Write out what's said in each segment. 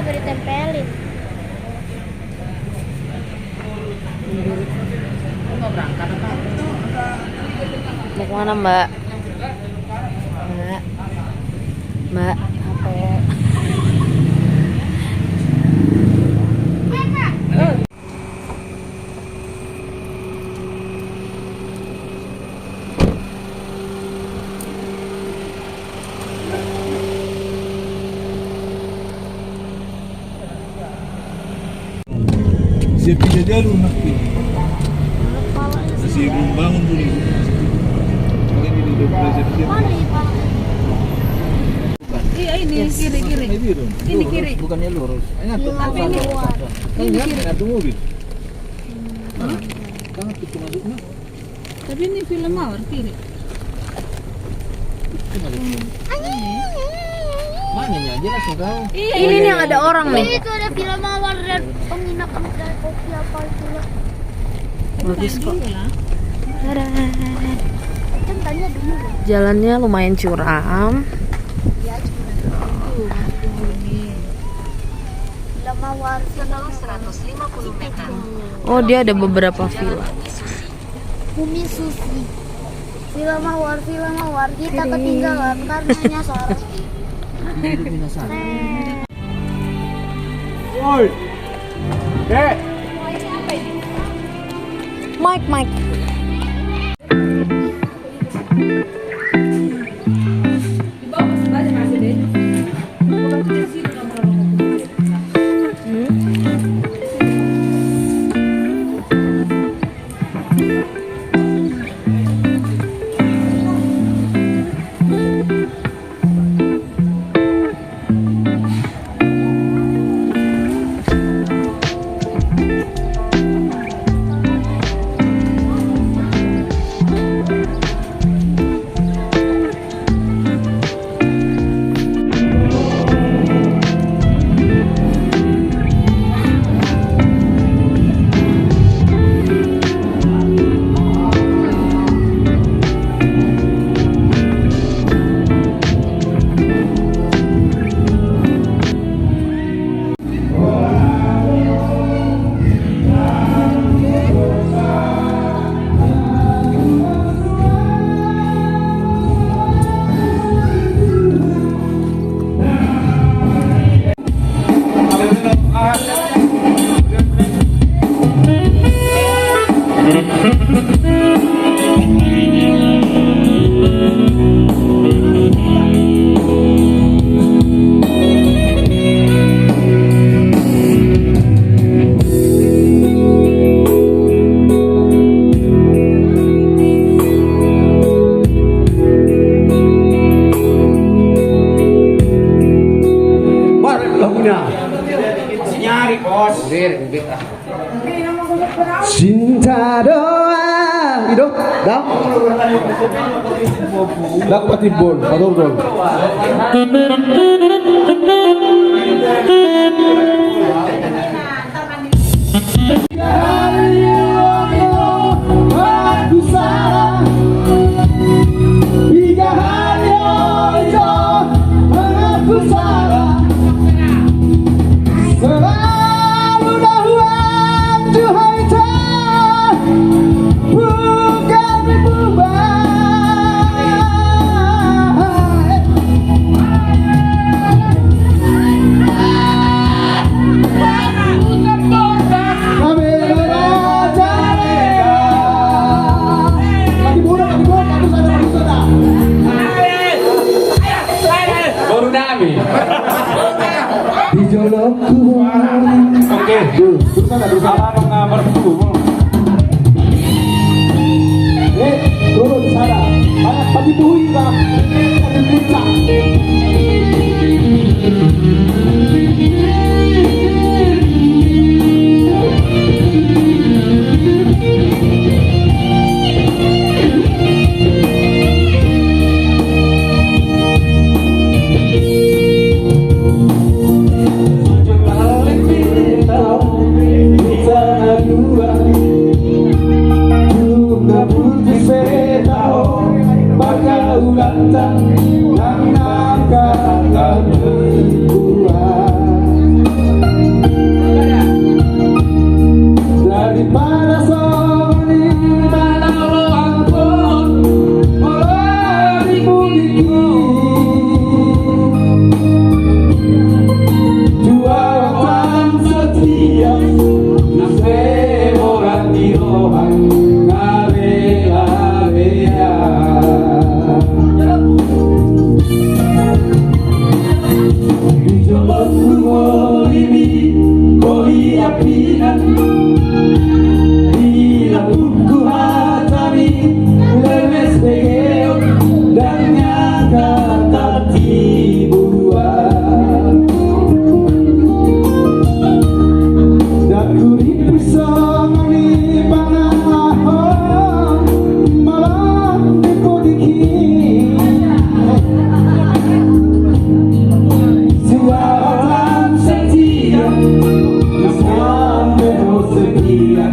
kagak ditempelin. Mau kemana Mbak? Mbak, apa ya? Siap tidak rumah masih membangun dulu. Makanya ini udah belajar siap. Iya ini kiri. Ini kiri. Bukannya lurus. Tapi ini Ini ada mobil. Sangat itu masuknya. Tapi ini film mawar kiri. Mananya jelas enggak? Ini nih yang ada orang nih. Itu ada film mawar dan penginapan dan kopi apa itu lah. Bagus kok. Kan tanya dulu. Jalannya lumayan curam. Ya, film mawar Setelah 150 meter. Oh, dia ada beberapa villa. Bumi Susi. Film mawar kita ketinggalan karena nyasar. Woi. Dek. Mike. Di bawah sebelah masih deh. Bukan di sini nomor. Nyari bos. Cinta doa itu dah patibon patibon aku salah tiga hari aja aku salah selalu dahuan Tuhan tak bukan berubah. Baru nami. Di jolokku. Oke. Terus ada nomor 10. Turun di sana. Banyak pagi buhi bang. Ada puncak. Bisa keyakinan bila pun ku hadapi lemes begeok dan nyata tak dibuat dan ku ripusoni panahon malam dipodiki Suara setia sampai setia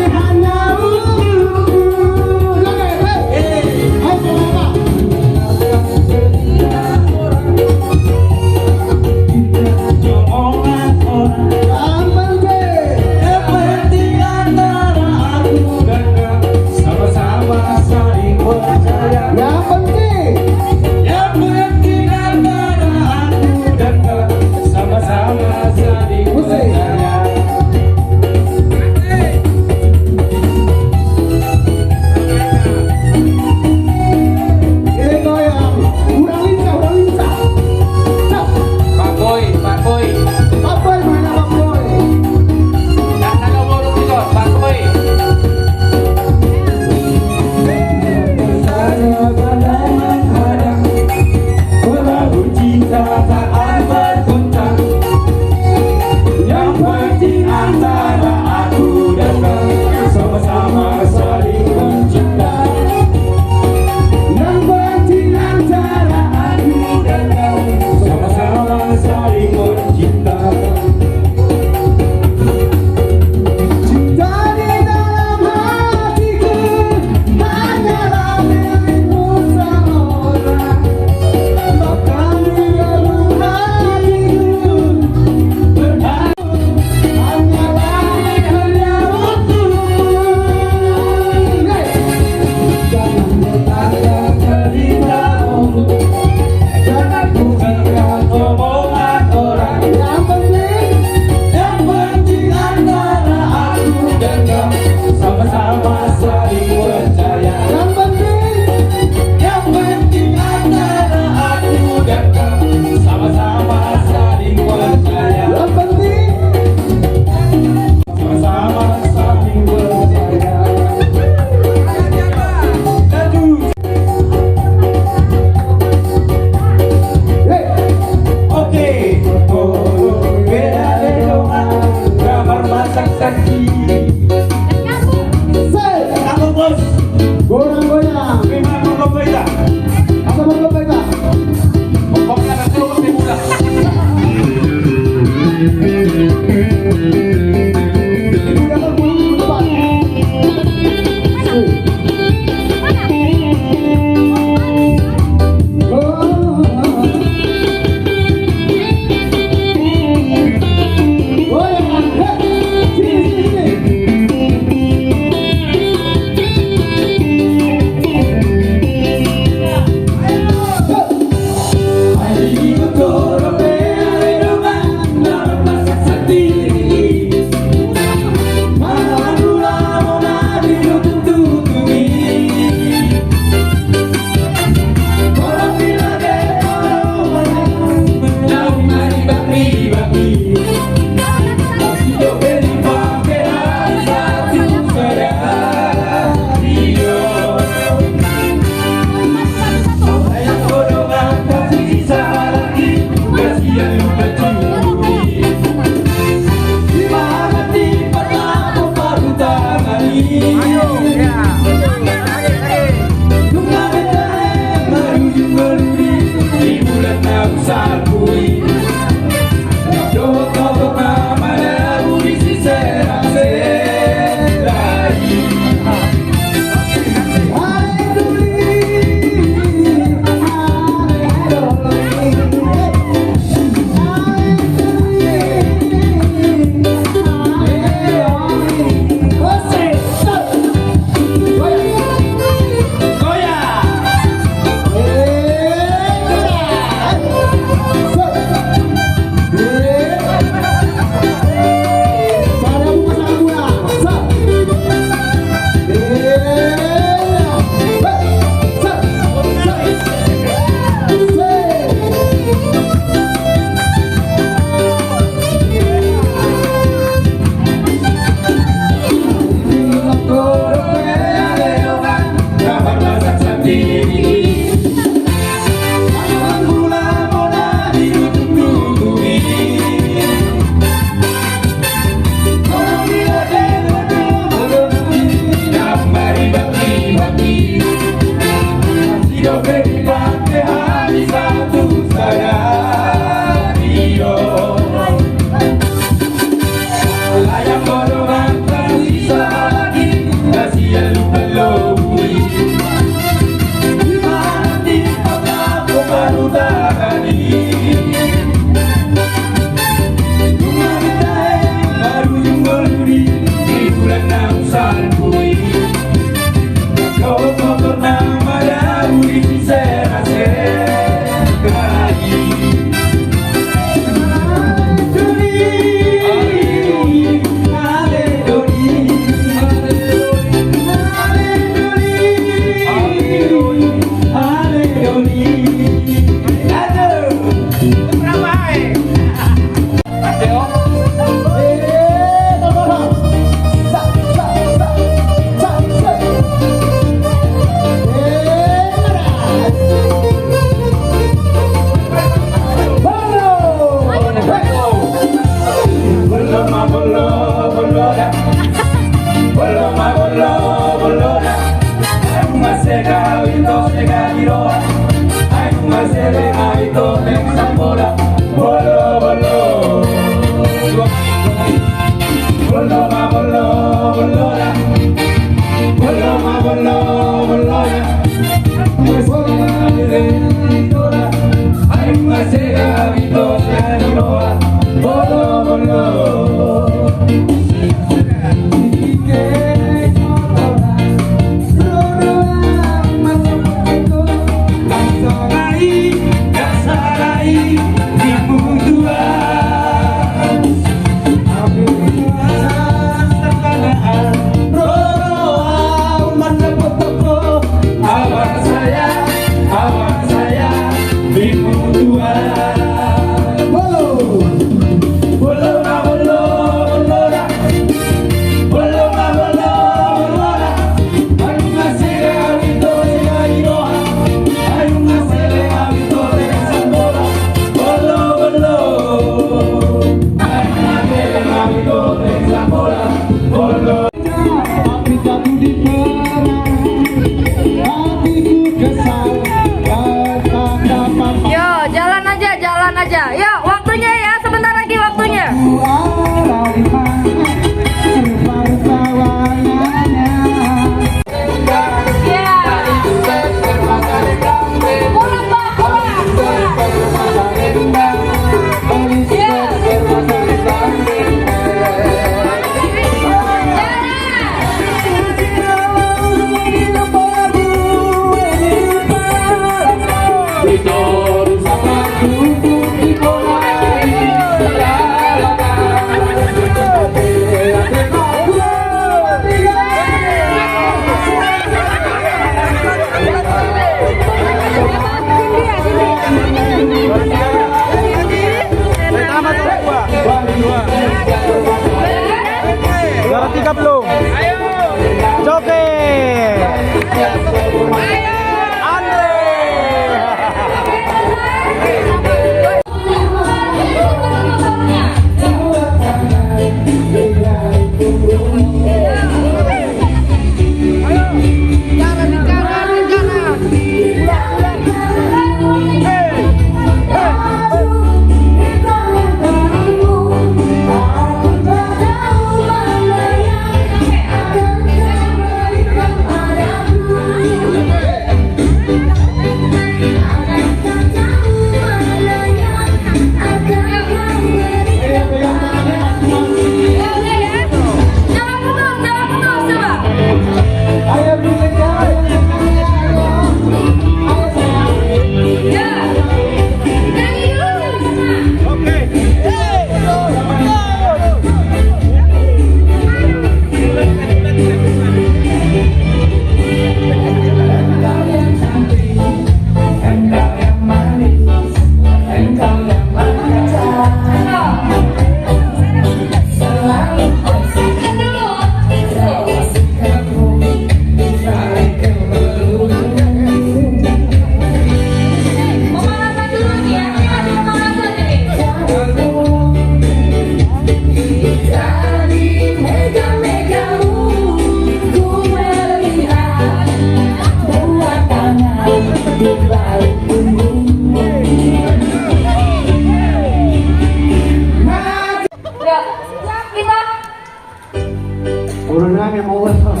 Urunan yang mau wasap.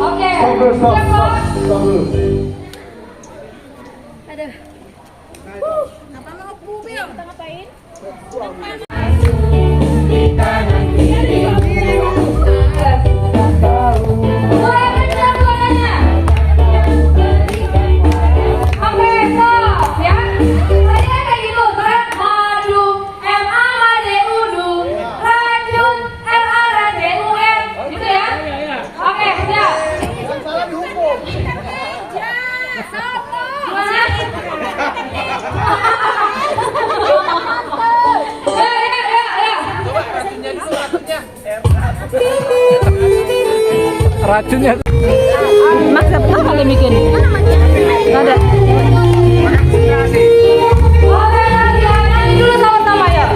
Oke. Stop dulu. Racunnya. Mas siapa tahu kali bikin? Nggak ada. Oke, nyanyi dulu sama-sama ya.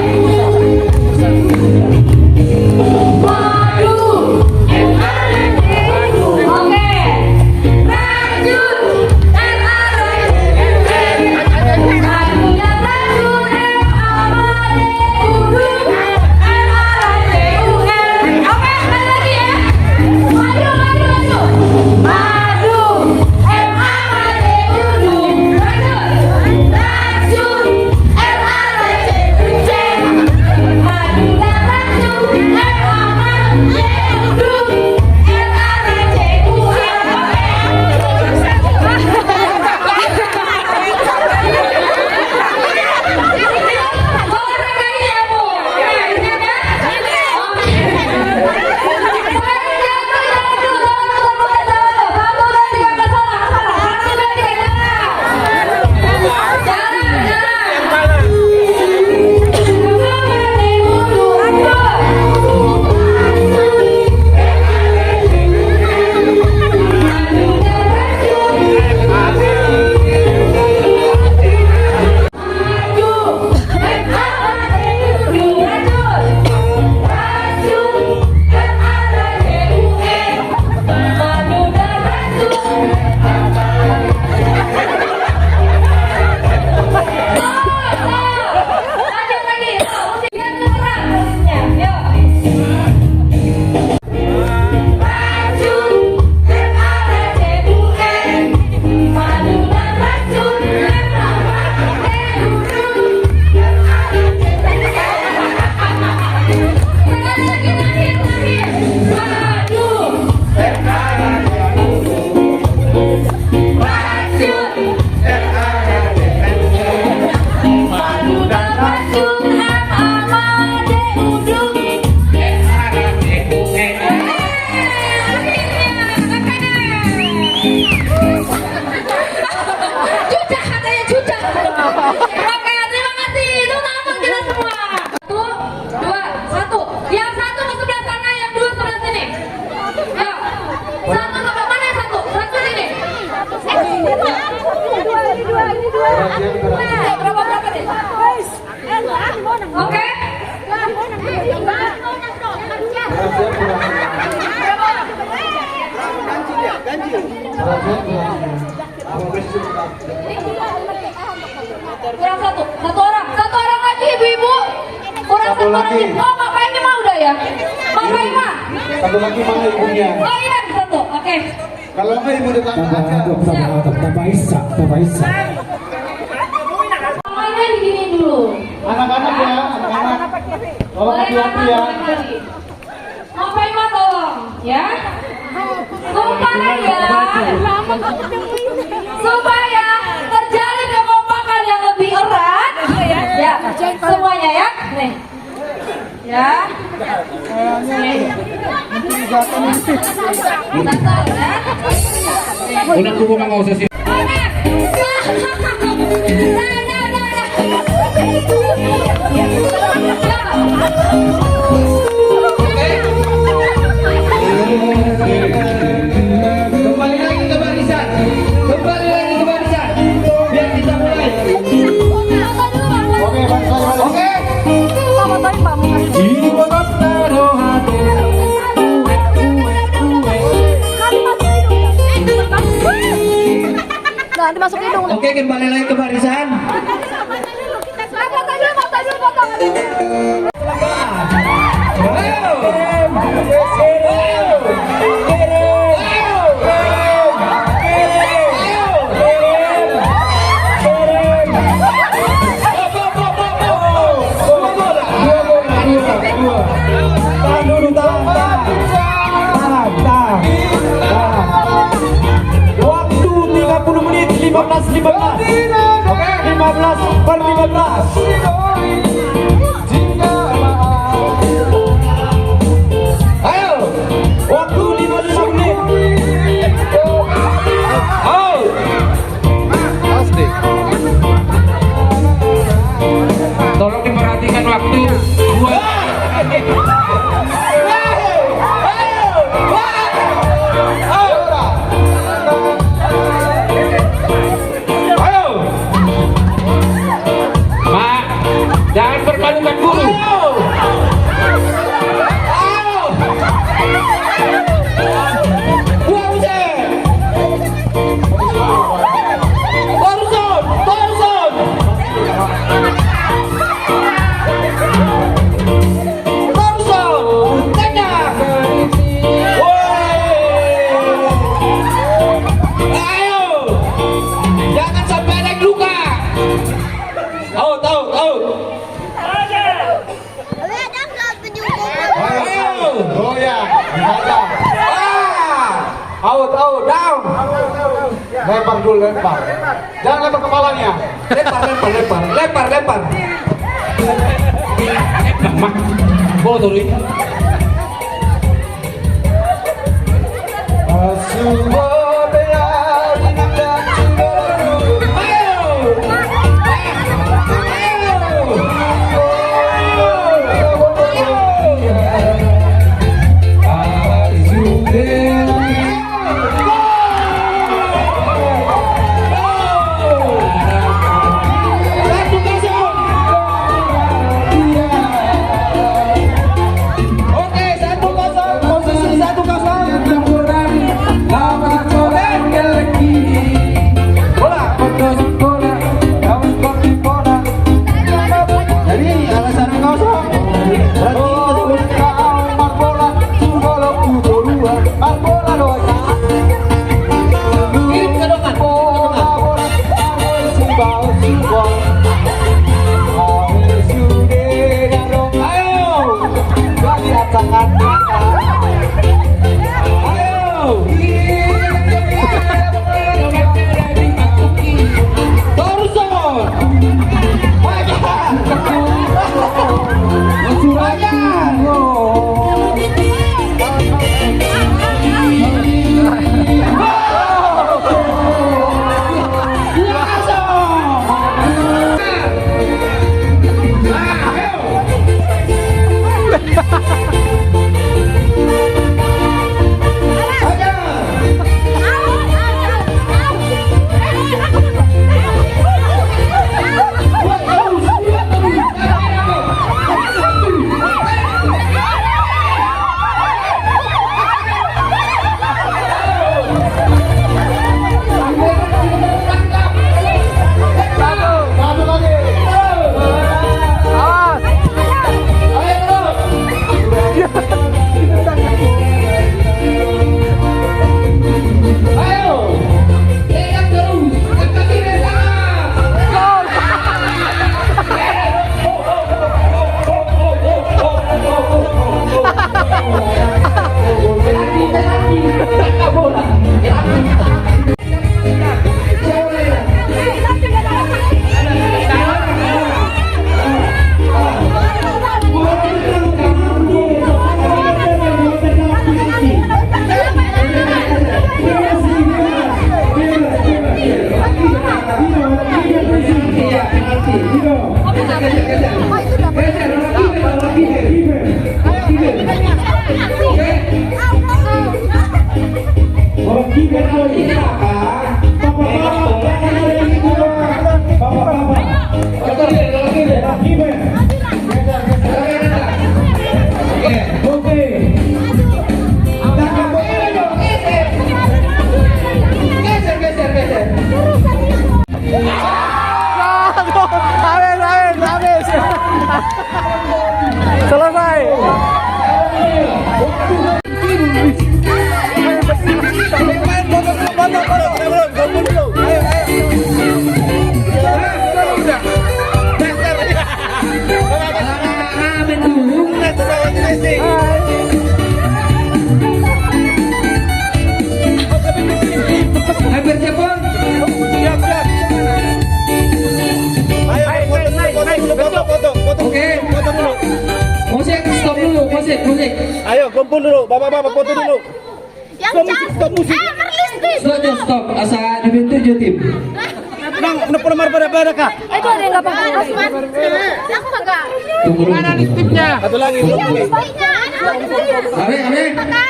Madu, oke. Rajun, Madu, Berapa deh? Oke. Kurang satu orang lagi ibu-ibu. Kurang Satu lagi. Oh, bapaknya mah udah ya? Bapaknya mah? Satu lagi mana ibunya? Oh iya, satu. Oke. Kalau enggak ibu datang aja. Tambah Isa. Mainnya digini dulu. Anak-anak ya, anak-anak. Tolong Boleh hati-hati makan, ya. lagi. Bapaknya mah tolong, ya. Supaya terjalin kekompakan yang lebih erat, ya. Semuanya ya, nih. Ya. Satu, ya. Una kubo mga usas. Kembali lagi ke barisan. Biar kita mulai. Oke, barisan. Oke. Nah, dimasuk hidung. Oke, kembali lagi ke barisan. Waktu 30 menit 15. Oke, 15/15. Ayo, waktu 55 menit. Tolong diperhatikan waktu. Mak, jangan permalukan guru. Jangan sampai ada yang luka. Out. Oh ya, Out, down. lempar dulu, lempar. Jangan lempar kepalanya. Lempar. Mak, bawa turun. Oke, 1-0. Posisi 1-0. Habis. Selesai. Hampir Jepang. Siap. Foto. Oke. Foto dulu. Musik stop dulu, musik. Ayo, kumpul dulu. Bapak-bapak foto dulu. Yang Stop musik. Stop. Asa dibentuk jo tim. Bang, udah pelemar pada kah? Itu ada yang nggak pakai. Aku kagak. Tunggu dulu. Tipnya. Satu lagi. Baiknya, Awe.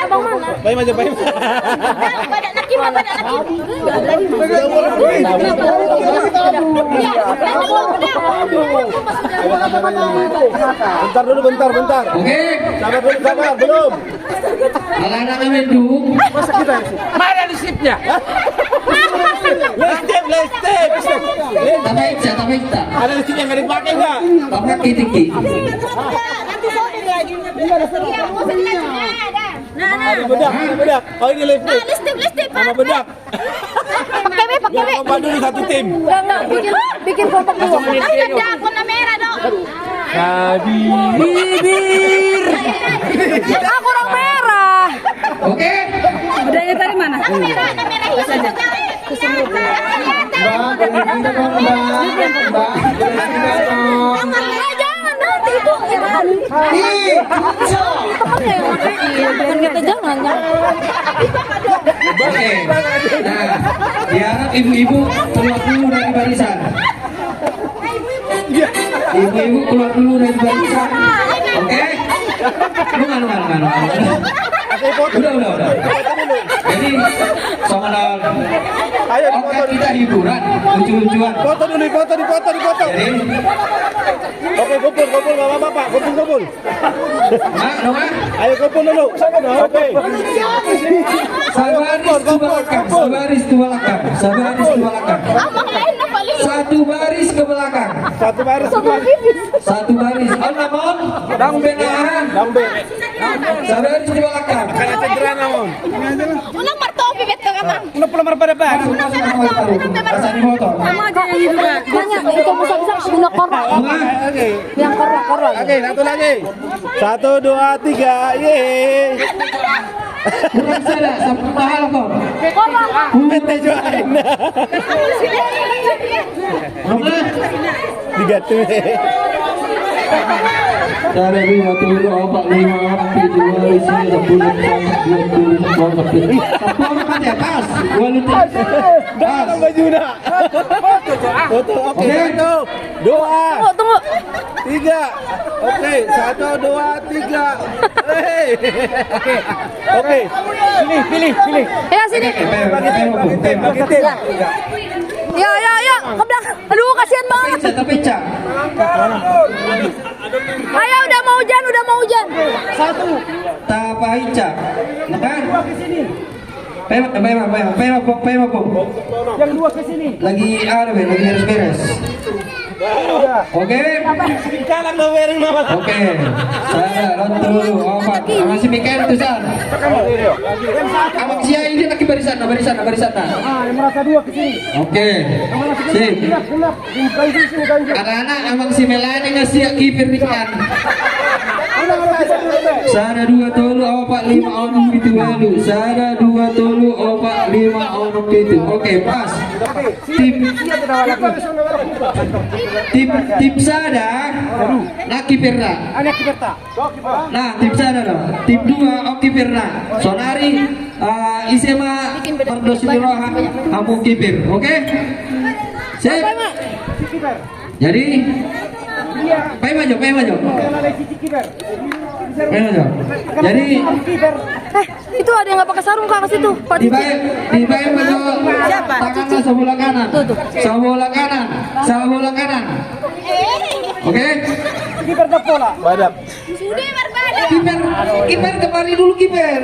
abang mana? Baik aja, baik. Badak nakim, badak nakim. Bentar. Oke. Sabar, belum. Anak-anak mendung. Mana di sipnya? Let's step. Tapi kita. Ada di sini yang nggak dipakai nggak? Pakai tinggi. Nanti sore lagi. Iya, mau sedikit ada. Ada bedak. Oh ini listrik. Listrik. Sama bedak. Pakai Yang kompak dulu satu tim. Enggak, bikin kelompok dulu. Ada warna merah dong. Bibir. Aku orang merah. Oke. Bedanya tadi mana? Ada merah hijau. Jangan nanti itu jangan. Bukan kita jangan. Oke. Nah, diharap ibu-ibu keluar dulu dari barisan. Ibu-ibu keluar dulu dari barisan. Oke. Lu nganu. Udah. Jadi, soal Ayo oke kita hiburan, lucu-lucuan. foto dulu, foto. Jadi, Oke, kumpul bapak-bapak, kumpul. Nong. Ayo kumpul dulu. Oke. Sabaris ke belakang. Abang lain apa lagi? Satu baris ke belakang. Satu baris. Satu baris. Namun, dang bengahan. Dambe. Sabaris ke belakang. Karena cedera namun. Ulang martopi betul kan? Udah pelemar pada bang. Rasa di motor. Sama aja yang hiburan. Banyak itu bisa guna korok. Oke. Yang korok. Oke, satu lagi. 1, 2, 3. Yeay. Kurang sana, sampai mahal kok. Bete join. Nongah. Digatu. Dari 50, 45, 72, isinya 10, 20, apa makan ya? Pas. Dalam baju dah. Foto. Oke. 1, 2, Tunggu. 3. Oke, 1, 2, 3. Oke. Pilih. Ya sini. Bagi tim. Ya. Ke belakang. Aduh, kasihan banget. Pecah. Ayo, udah mau hujan. Tapa Ica. Makan. Pema. Yang 2 ke sini. Lagi beres. Oke. Kalang lo wearing nama. Oke. Saya nonton dulu. Opat. Masih mikir tuh san. Abang sia ini lagi barisan. Yang merasa 2 ke sini. Oke. Sip. Gelap. Anak-anak abang si Melani ngasih kipir ikan. Sada 2 tolu 4 5 onong itu lalu. Sada 2 tolu 4 5 onong itu. Oke, pas. Tip sada. Nah kipirna. Nah, tip sada dong. Tip 2 oke kipirna. Sonari isema perdosiroha kamu kipir. Oke? Sip. Jadi Pai maju. Jadi Itu ada yang nggak pakai sarung Kak, ke situ. Pak di baik maju. Tangannya sebelah kanan. Sebelah kanan. Oke? Badap. Sudah, Marta. Kiper kemari dulu kiper.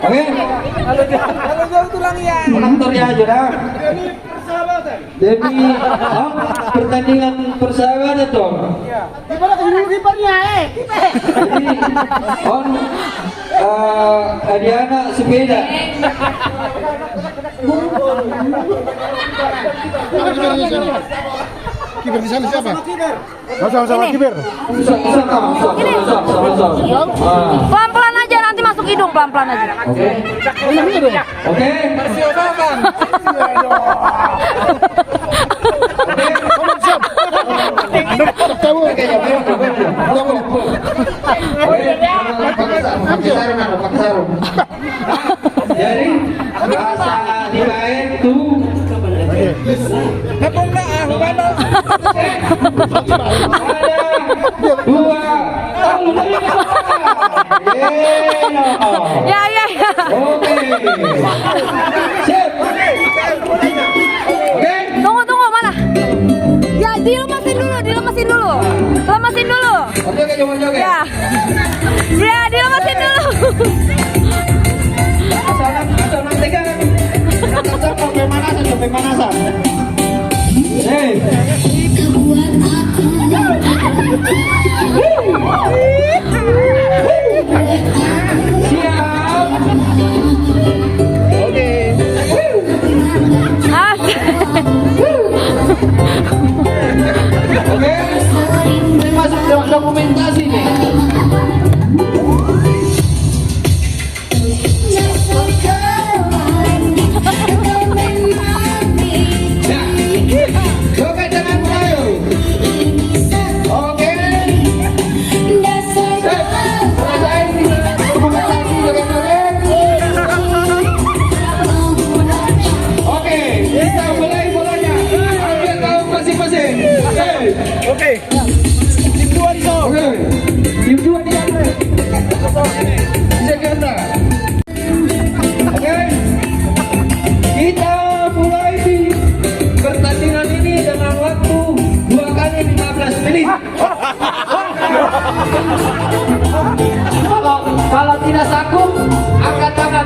Oke. Penonton ya aja dah. Demi pertandingan persahabatan dong. Gimana kalau kipernya Jadi on Adiana sepeda. Kiper di sana siapa? Sama-sama kiper. Pelan-pelan aja, nanti masuk hidung pelan-pelan aja. Oke. Oke. Jadi bahasa dimain tuh dua. Ya. Oke. Siap. Oke. Tunggu mana? Ya, dilemasin dulu. Lemasin dulu. Oke, coba. Ya, dilemasin dulu. Asal tegang. Sampai pemanasan. Hei. Siap. Oke. Oke. Ini masuk dokumentasi nih. Oke, jangan melayu. Oke. Selesai. Dokumentasi joget-joget. Oke, kita mulai bolanya. Ambil tahu masing-masing. Oke. Tim 2 di sana. Oke. Tim 2 di sana. Bisa kita. Oke. Kita mulai di pertandingan ini dengan waktu 2 kali 15 menit. Kalau tidak sanggup, angkat tangan.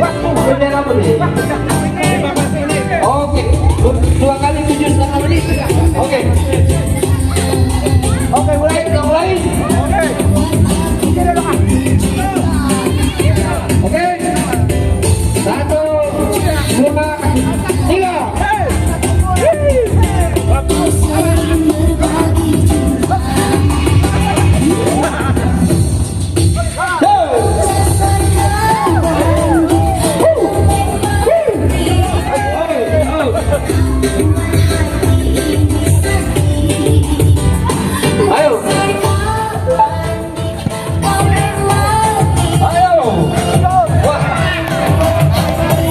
Waktu bendera menit. Oke, 2 kali 7,5 menit. Oke. Oke, mulai. Kita mulai. Oke. 1, 2, 3. Ayo. Wah.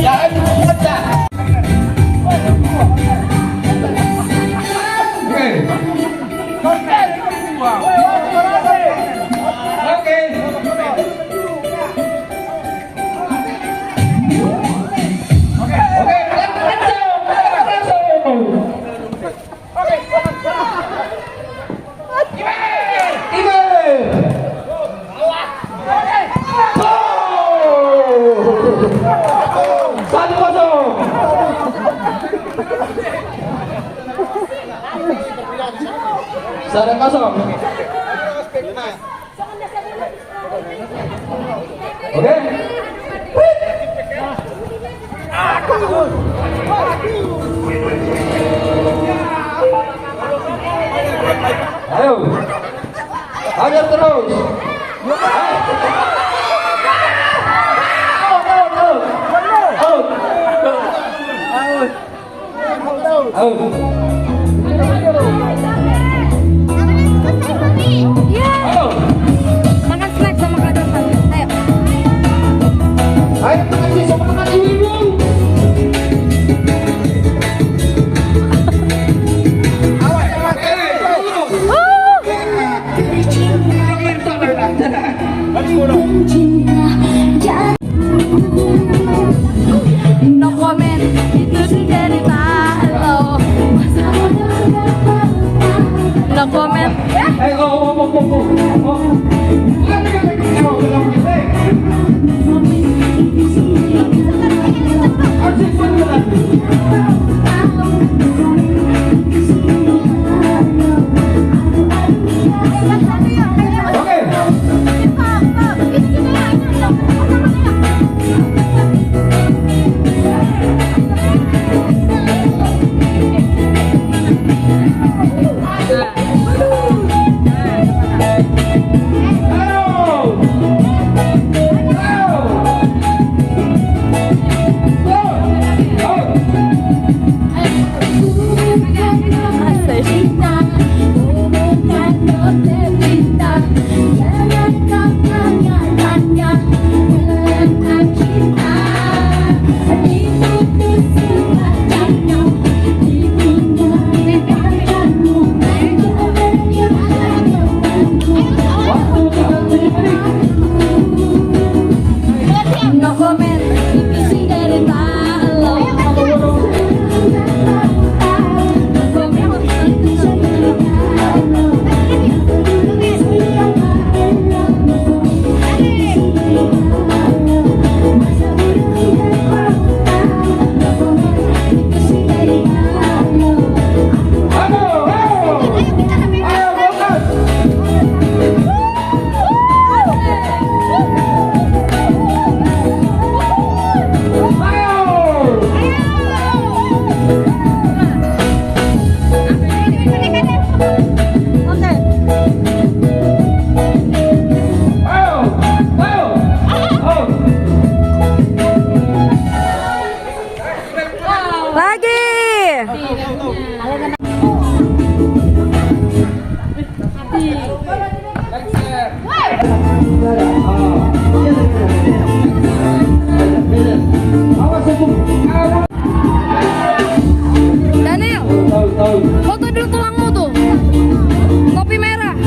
Jangan pecah. Oke. Sada kosong. Oke. Ayo. Hajar terus. Makan snack sama kadapan. Ayo. Ayo kasih semangat ibu. No comment, itu cerita lo. No comment. cinta, bukan dokter cinta. Jangan kau tanya-tanya tentang cinta. Diputus sukacanya, ditinggalkanmu. No comment, isi dari talo. Daniel, foto dulu tulangmu tuh. Topi merah.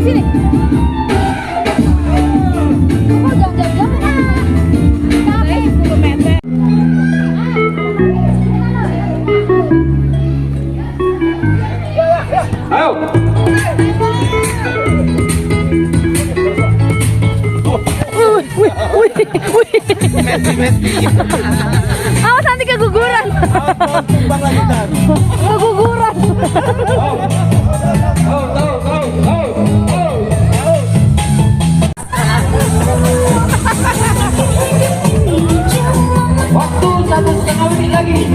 Sini. Oh, jangan. Capek. 10 meter. Ayo. Awas nanti keguguran. Keguguran. Waktu 1,5 menit lagi.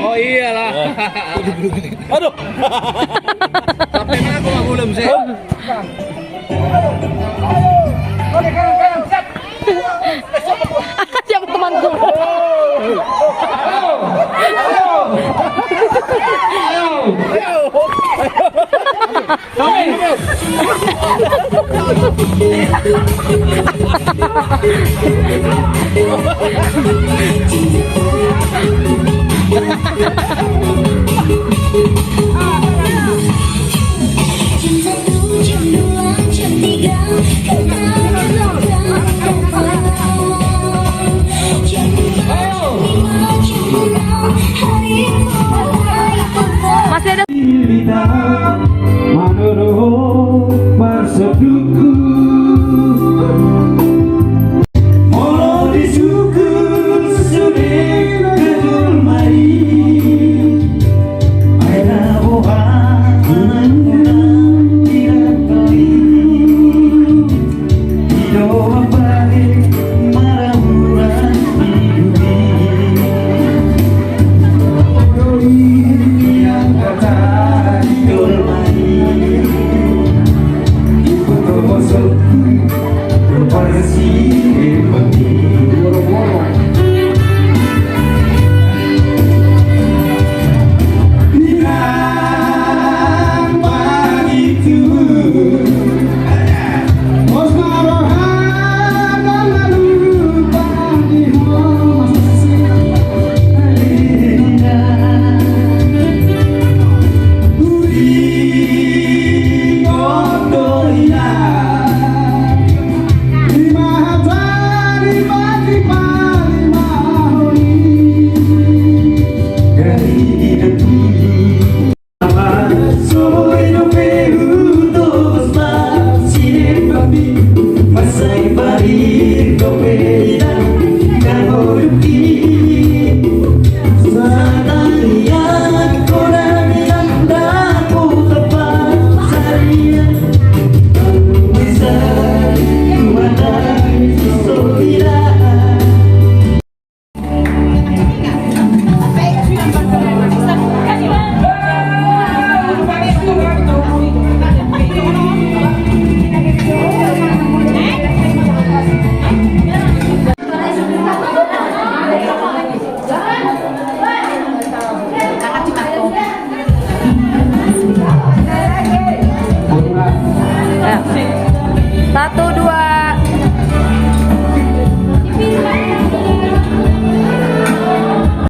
Oh iyalah. Aduh. Sampai mana aku nggak belum sih? Siapa temanku? Cinta